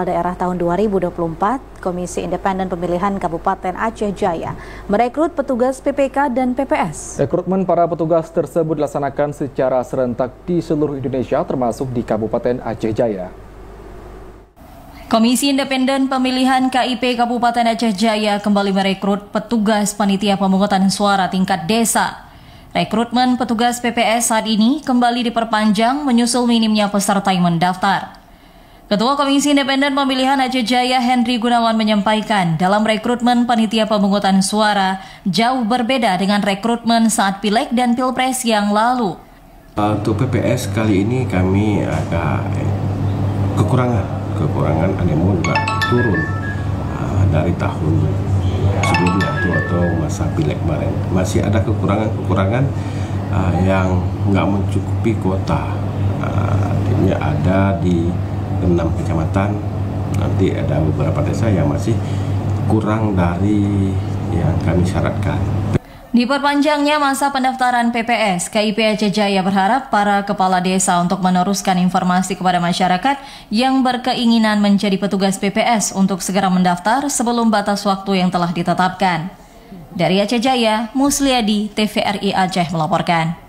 Daerah tahun 2024, Komisi Independen Pemilihan Kabupaten Aceh Jaya merekrut petugas PPK dan PPS. Rekrutmen para petugas tersebut dilaksanakan secara serentak di seluruh Indonesia, termasuk di Kabupaten Aceh Jaya. Komisi Independen Pemilihan KIP Kabupaten Aceh Jaya kembali merekrut petugas panitia pemungutan suara tingkat desa. Rekrutmen petugas PPS saat ini kembali diperpanjang menyusul minimnya peserta yang mendaftar. Ketua Komisi Independen Pemilihan Aceh Jaya Henry Gunawan menyampaikan dalam rekrutmen panitia pemungutan suara jauh berbeda dengan rekrutmen saat Pileg dan Pilpres yang lalu. Untuk PPS kali ini kami agak kekurangan animo juga turun dari tahun sebelumnya atau masa Pileg kemarin. Masih ada kekurangan yang nggak mencukupi kuota. Artinya ada di 6 kecamatan, nanti ada beberapa desa yang masih kurang dari yang kami syaratkan. Diperpanjangnya masa pendaftaran PPS, KIP Aceh Jaya berharap para kepala desa untuk meneruskan informasi kepada masyarakat yang berkeinginan menjadi petugas PPS untuk segera mendaftar sebelum batas waktu yang telah ditetapkan. Dari Aceh Jaya, Musliadi, TVRI Aceh melaporkan.